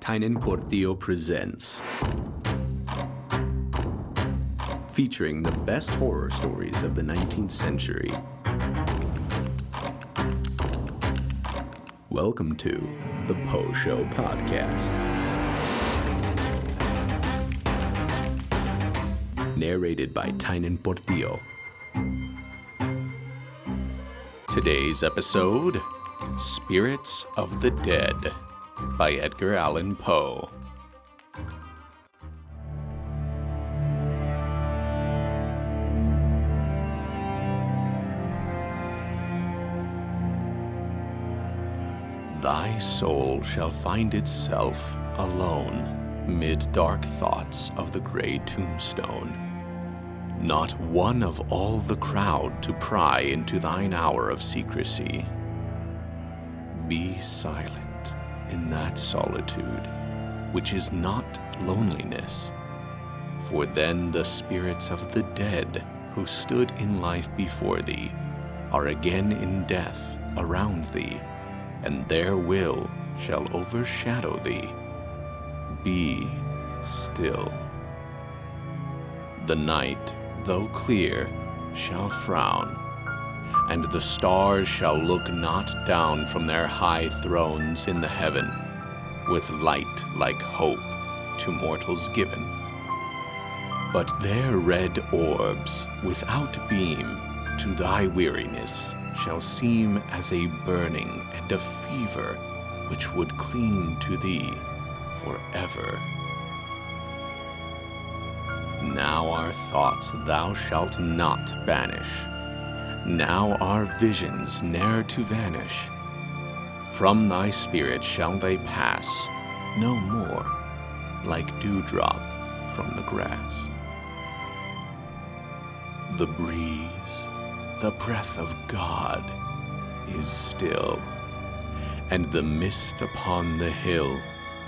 Tynan Portillo presents, featuring the best horror stories of the 19th century. Welcome to the Poe Show podcast. Narrated by Tynan Portillo. Today's episode, Spirits of the Dead, by Edgar Allan Poe. Thy soul shall find itself alone mid dark thoughts of the gray tombstone. Not one of all the crowd to pry into thine hour of secrecy. Be silent in that solitude, which is not loneliness. For then the spirits of the dead who stood in life before thee are again in death around thee, and their will shall overshadow thee. Be still. The night, though clear, shall frown, and the stars shall look not down from their high thrones in the heaven, with light like hope to mortals given. But their red orbs, without beam, to thy weariness shall seem as a burning and a fever which would cling to thee forever. Now our thoughts thou shalt not banish. Now our visions ne'er to vanish. From thy spirit shall they pass no more, like dewdrop from the grass. The breeze, the breath of God, is still, and the mist upon the hill,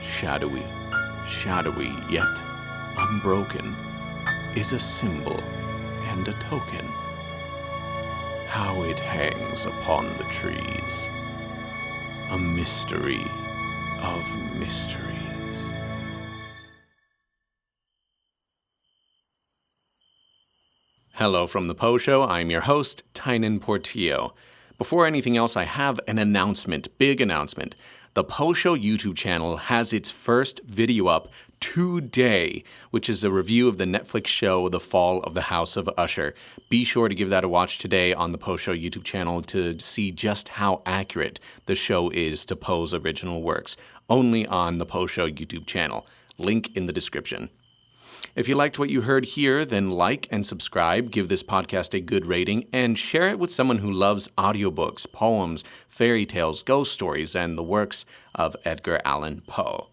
shadowy yet unbroken, is a symbol and a token. How it hangs upon the trees, a mystery of mysteries. Hello from the Poe Show. I'm your host, Tynan Portillo. Before anything else, I have an announcement, big announcement. The Poe Show YouTube channel has its first video up today, which is a review of the Netflix show The Fall of the House of Usher. Be sure to give that a watch today on the Poe Show YouTube channel to see just how accurate the show is to Poe's original works, only on the Poe Show YouTube channel. Link in the description. If you liked what you heard here, then like and subscribe, give this podcast a good rating, and share it with someone who loves audiobooks, poems, fairy tales, ghost stories, and the works of Edgar Allan Poe.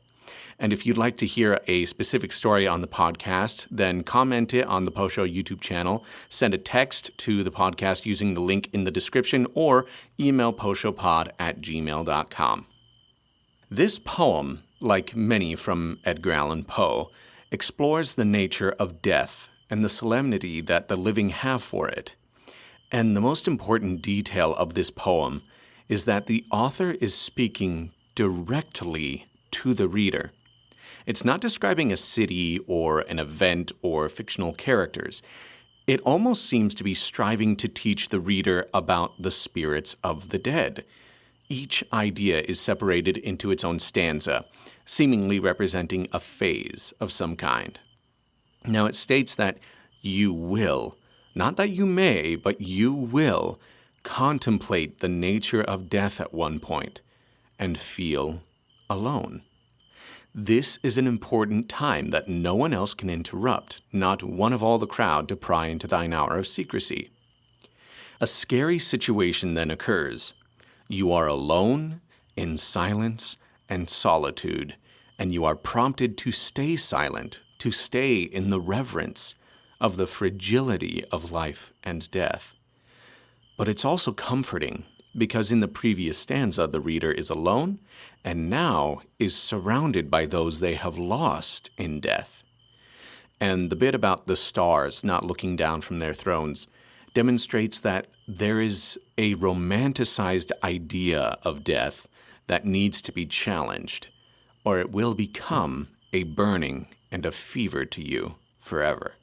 And if you'd like to hear a specific story on the podcast, then comment it on the Poe Show YouTube channel, send a text to the podcast using the link in the description, or email poeshowpod@gmail.com. This poem, like many from Edgar Allan Poe, explores the nature of death and the solemnity that the living have for it. And the most important detail of this poem is that the author is speaking directly to the reader. It's not describing a city or an event or fictional characters. It almost seems to be striving to teach the reader about the spirits of the dead. Each idea is separated into its own stanza, seemingly representing a phase of some kind. Now it states that you will, not that you may, but you will, contemplate the nature of death at one point and feel alone. This is an important time that no one else can interrupt, not one of all the crowd to pry into thine hour of secrecy. A scary situation then occurs. You are alone, in silence and solitude, and you are prompted to stay silent, to stay in the reverence of the fragility of life and death. But it's also comforting, because in the previous stanza, the reader is alone and now is surrounded by those they have lost in death. And the bit about the stars not looking down from their thrones demonstrates that there is a romanticized idea of death that needs to be challenged. or it will become a burning and a fever to you forever.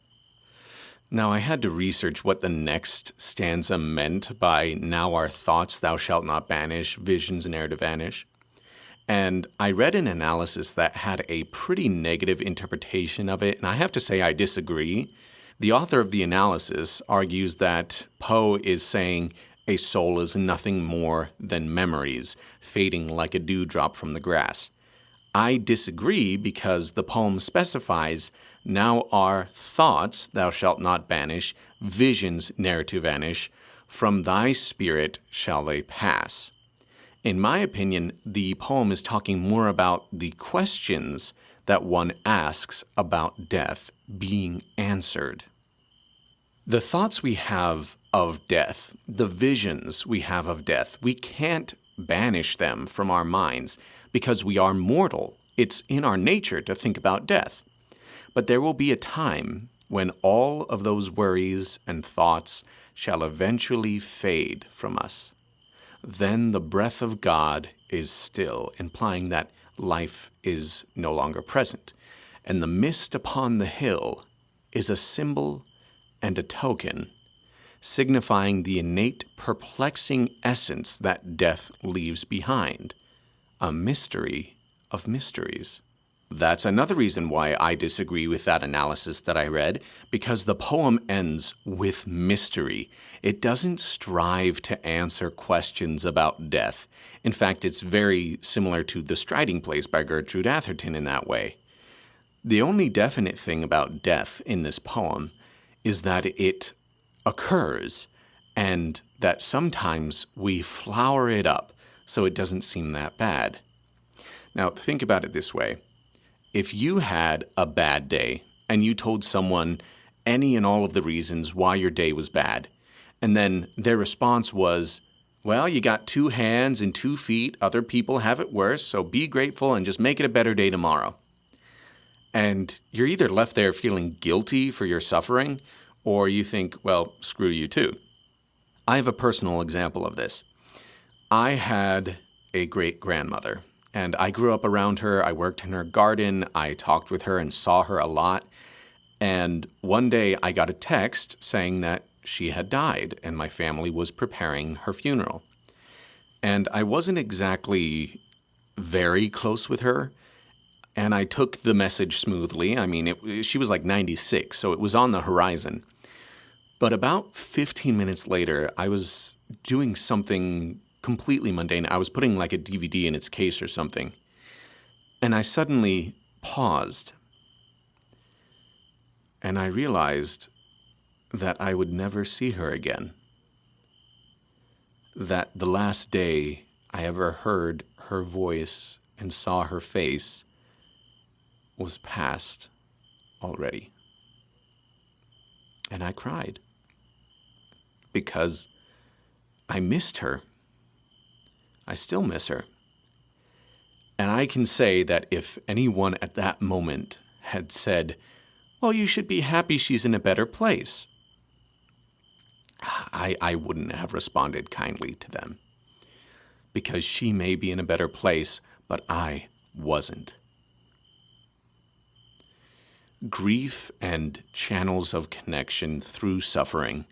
Now, I had to research what the next stanza meant by now our thoughts thou shalt not banish, visions ne'er to vanish. And I read an analysis that had a pretty negative interpretation of it, and I have to say I disagree. The author of the analysis argues that Poe is saying a soul is nothing more than memories, fading like a dewdrop from the grass. I disagree because the poem specifies, now our thoughts thou shalt not banish, visions ne'er to vanish, from thy spirit shall they pass. In my opinion, the poem is talking more about the questions that one asks about death being answered. The thoughts we have of death, the visions we have of death, we can't banish them from our minds because we are mortal. It's in our nature to think about death. But there will be a time when all of those worries and thoughts shall eventually fade from us. Then the breath of God is still, implying that life is no longer present. And the mist upon the hill is a symbol and a token, signifying the innate, perplexing essence that death leaves behind, a mystery of mysteries. That's another reason why I disagree with that analysis that I read, because the poem ends with mystery. It doesn't strive to answer questions about death. In fact, it's very similar to The Striding Place by Gertrude Atherton in that way. The only definite thing about death in this poem is that it occurs and that sometimes we flower it up so it doesn't seem that bad. Now, think about it this way. If you had a bad day and you told someone any and all of the reasons why your day was bad, and then their response was, well, you got 2 hands and 2 feet, other people have it worse, so be grateful and just make it a better day tomorrow. And you're either left there feeling guilty for your suffering, or you think, well, screw you too. I have a personal example of this. I had a great-grandmother, and I grew up around her. I worked in her garden. I talked with her and saw her a lot. And one day I got a text saying that she had died, and my family was preparing her funeral. And I wasn't exactly very close with her, and I took the message smoothly. I mean, she was like 96, so it was on the horizon. But about 15 minutes later, I was doing something completely mundane. I was putting like a DVD in its case or something. And I suddenly paused. And I realized that I would never see her again. That the last day I ever heard her voice and saw her face was past already. And I cried because I missed her. I still miss her. And I can say that if anyone at that moment had said, well, you should be happy she's in a better place, I wouldn't have responded kindly to them. Because she may be in a better place, but I wasn't. Grief and channels of connection through suffering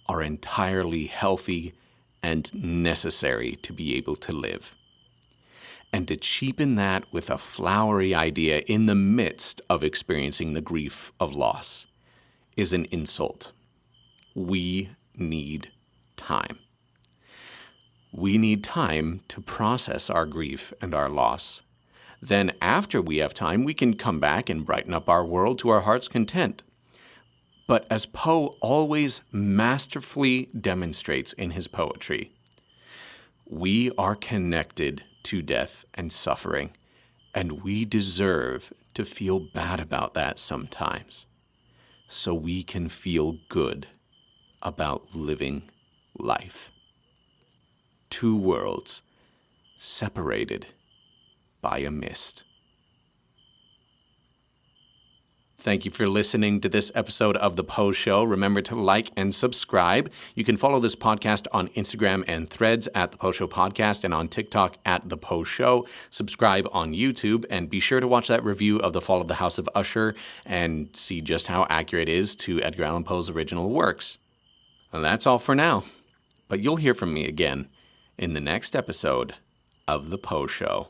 are entirely healthy and necessary to be able to live. And to cheapen that with a flowery idea in the midst of experiencing the grief of loss is an insult. We need time. We need time to process our grief and our loss. Then after we have time, we can come back and brighten up our world to our heart's content. But as Poe always masterfully demonstrates in his poetry, we are connected to death and suffering, and we deserve to feel bad about that sometimes, so we can feel good about living life. 2 worlds separated by a mist. Thank you for listening to this episode of The Poe Show. Remember to like and subscribe. You can follow this podcast on Instagram and Threads at The Poe Show Podcast and on TikTok at The Poe Show. Subscribe on YouTube and be sure to watch that review of The Fall of the House of Usher and see just how accurate it is to Edgar Allan Poe's original works. And that's all for now, but you'll hear from me again in the next episode of The Poe Show.